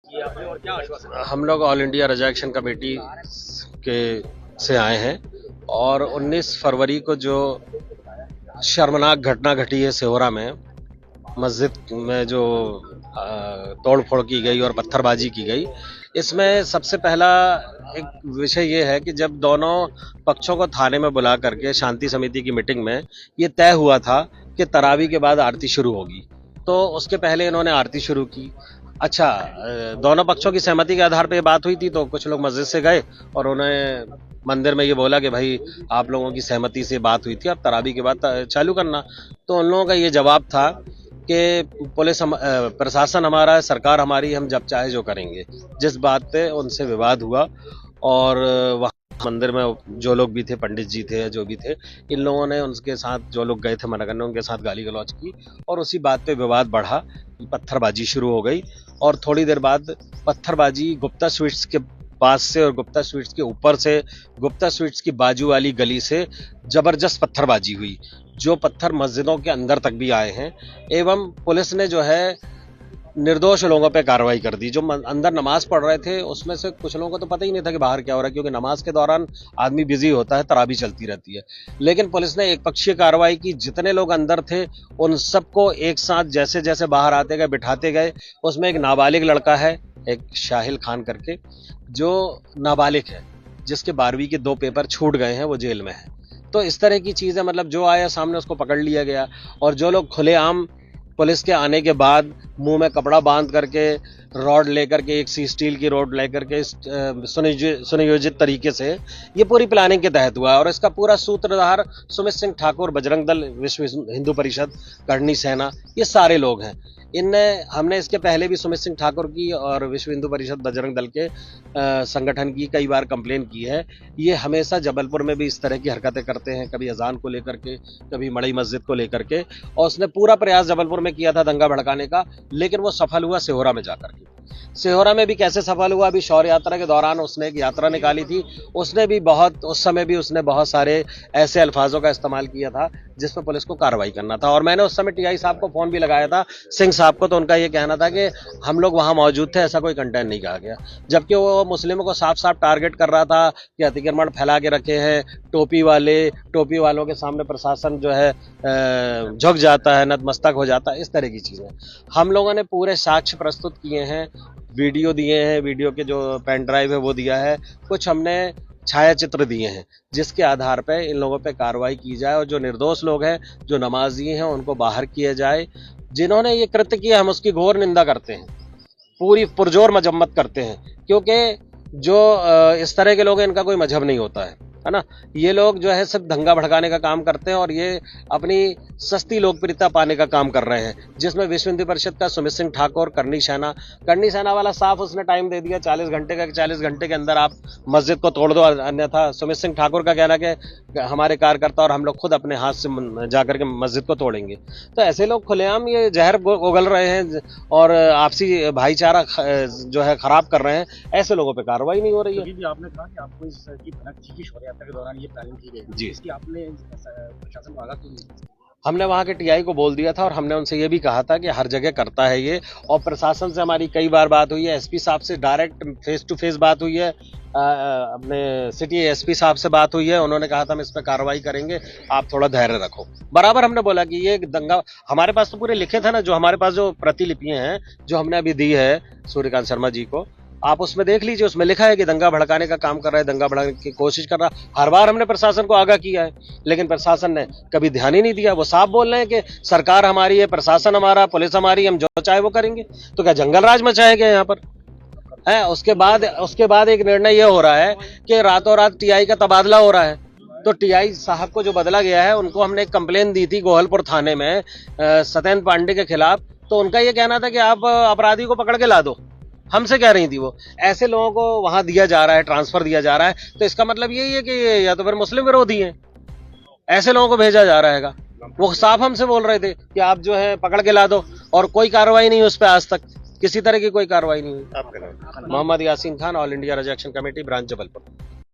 किए आपने और क्या आश्वासन? हम लोग ऑल इंडिया रजा एक्शन कमेटी के से आए हैं और 19 फरवरी को जो शर्मनाक घटना घटी है सिहोरा में, मस्जिद में जो तोड़ फोड़ की गई और पत्थरबाजी की गई, इसमें सबसे पहला एक विषय ये है कि जब दोनों पक्षों को थाने में बुला करके शांति समिति की मीटिंग में ये तय हुआ था कि तरावी के बाद आरती शुरू होगी, तो उसके पहले इन्होंने आरती शुरू की। अच्छा, दोनों पक्षों की सहमति के आधार पर ये बात हुई थी, तो कुछ लोग मस्जिद से गए और उन्हें मंदिर में ये बोला कि भाई आप लोगों की सहमति से बात हुई थी, अब तरावी के बाद चालू करना। तो उन लोगों का ये जवाब था कि पुलिस प्रशासन हमारा है, सरकार हमारी, हम जब चाहे जो करेंगे। जिस बात पे उनसे विवाद हुआ और वहाँ मंदिर में जो लोग भी थे, पंडित जी थे, जो भी थे, इन लोगों ने उनके साथ, जो लोग गए थे मना करने, उनके साथ गाली गलौज की और उसी बात पे विवाद बढ़ा, पत्थरबाजी शुरू हो गई। और थोड़ी देर बाद पत्थरबाजी गुप्ता स्वीट्स के पास से और गुप्ता स्वीट्स के ऊपर से, गुप्ता स्वीट्स की बाजू वाली गली से जबरदस्त पत्थरबाजी हुई, जो पत्थर मस्जिदों के अंदर तक भी आए हैं। एवं पुलिस ने जो है निर्दोष लोगों पे कार्रवाई कर दी। जो अंदर नमाज पढ़ रहे थे उसमें से कुछ लोगों को तो पता ही नहीं था कि बाहर क्या हो रहा है, क्योंकि नमाज के दौरान आदमी बिजी होता है, तरावी चलती रहती है। लेकिन पुलिस ने एक पक्षीय कार्रवाई की, जितने लोग अंदर थे उन सबको एक साथ जैसे जैसे बाहर आते गए, बिठाते गए। उसमें एक नाबालिग लड़का है, एक शाहिल खान करके, जो नाबालिग है, जिसके 12वीं के 2 पेपर छूट गए हैं, वो जेल में है। तो इस तरह की चीजें, मतलब जो आया सामने उसको पकड़ लिया गया। और जो लोग खुलेआम पुलिस के आने के बाद मुंह में कपड़ा बांध करके, रॉड लेकर के, एक सी स्टील की रॉड लेकर के सुनियोजित तरीके से, ये पूरी प्लानिंग के तहत हुआ है। और इसका पूरा सूत्रधार सुमित सिंह ठाकुर, बजरंग दल, विश्व हिंदू परिषद, करणी सेना, ये सारे लोग हैं। हमने इसके पहले भी सुमित सिंह ठाकुर की और विश्व हिंदू परिषद, बजरंग दल के संगठन की कई बार कंप्लेन की है। ये हमेशा जबलपुर में भी इस तरह की हरकतें करते हैं, कभी अजान को लेकर के, कभी मड़ई मस्जिद को लेकर के। और उसने पूरा प्रयास जबलपुर में किया था दंगा भड़काने का, लेकिन वो सफल हुआ सिहोरा में जाकर के। सिहोरा में भी कैसे सफल हुआ? अभी शौर्य यात्रा के दौरान उसने एक यात्रा निकाली थी, उसने भी उस समय भी उसने बहुत सारे ऐसे अल्फाजों का इस्तेमाल किया था जिसमें पुलिस को कार्रवाई करना था। और मैंने उस समय टीआई साहब को फोन भी लगाया था, सिंह साहब को, तो उनका ये कहना था कि हम लोग वहां मौजूद थे, ऐसा कोई कंटेंट नहीं कहा गया। जबकि वो मुस्लिमों को साफ साफ टारगेट कर रहा था कि अतिक्रमण फैला के रखे हैं, टोपी वालों के सामने प्रशासन जो है झुक जाता है, नतमस्तक हो जाता है, इस तरह की चीजें। हम लोगों ने पूरे साक्ष्य प्रस्तुत किए हैं, वीडियो दिए हैं, वीडियो के जो पेन ड्राइव है वो दिया है, कुछ हमने छायाचित्र दिए हैं, जिसके आधार पर इन लोगों पे कार्रवाई की जाए और जो निर्दोष लोग हैं, जो नमाजी हैं, उनको बाहर किया जाए। जिन्होंने ये कृत्य किया, हम उसकी घोर निंदा करते हैं, पूरी पुरजोर मजम्मत करते हैं, क्योंकि जो इस तरह के लोग हैं, इनका कोई मजहब नहीं होता है ना। ये लोग जो है सिर्फ दंगा भड़काने का काम करते हैं और ये अपनी सस्ती लोकप्रियता पाने का काम कर रहे हैं, जिसमें विश्व हिंदू परिषद का सुमित सिंह ठाकुर, करणी सेना वाला साफ उसने टाइम दे दिया 40 घंटे का, 40 घंटे के अंदर आप मस्जिद को तोड़ दो, अन्यथा सुमित सिंह ठाकुर का कहना कि हमारे कार्यकर्ता और हम लोग खुद अपने हाथ से जाकर के मस्जिद को तोड़ेंगे। तो ऐसे लोग खुलेआम ये जहर उगल रहे हैं और आपसी भाईचारा जो है खराब कर रहे हैं, ऐसे लोगों पर कार्रवाई नहीं हो रही है। आपने कहा कि आपको इस की भनक थी कि शौर्य यात्रा के दौरान ये प्लानिंग की गई, जी, इसकी आपने प्रशासन को आगाह क्यों नहीं? हमने वहाँ के टीआई को बोल दिया था और हमने उनसे ये भी कहा था कि हर जगह करता है ये। और प्रशासन से हमारी कई बार बात हुई है, एसपी साहब से डायरेक्ट फेस टू फेस बात हुई है, अपने सिटी एसपी साहब से बात हुई है, उन्होंने कहा था हम इस पर कार्रवाई करेंगे, आप थोड़ा धैर्य रखो। बराबर हमने बोला कि ये दंगा, हमारे पास तो पूरे लिखे थे ना, जो हमारे पास जो प्रतिलिपियां हैं जो हमने अभी दी है सूर्यकांत शर्मा जी को, आप उसमें देख लीजिए, उसमें लिखा है कि दंगा भड़काने का काम कर रहा है, दंगा भड़काने की कोशिश कर रहा है। हर बार हमने प्रशासन को आगाह किया है, लेकिन प्रशासन ने कभी ध्यान ही नहीं दिया। वो साफ बोल रहे हैं कि सरकार हमारी है, प्रशासन हमारा, पुलिस हमारी, हम जो चाहे वो करेंगे। तो क्या जंगल राज मचाया गया यहाँ पर है? उसके बाद एक निर्णय ये हो रहा है कि रातों रात टीआई का तबादला हो रहा है। तो टीआई साहब को जो बदला गया है, उनको हमने एक कंप्लेन दी थी गोहलपुर थाने में सत्येंद्र पांडे के खिलाफ, तो उनका ये कहना था कि आप अपराधी को पकड़ के ला दो, हमसे कह रही थी वो। ऐसे लोगों को वहां दिया जा रहा है, ट्रांसफर दिया जा रहा है, तो इसका मतलब यही है कि या तो फिर मुस्लिम विरोधी हैं, ऐसे लोगों को भेजा जा रहा है। वो साफ हमसे बोल रहे थे कि आप जो है पकड़ के ला दो, और कोई कार्रवाई नहीं उस पर, आज तक किसी तरह की कोई कार्रवाई नहीं हुई। मोहम्मद यासीन खान, ऑल इंडिया रजा एक्शन कमेटी, ब्रांच जबलपुर।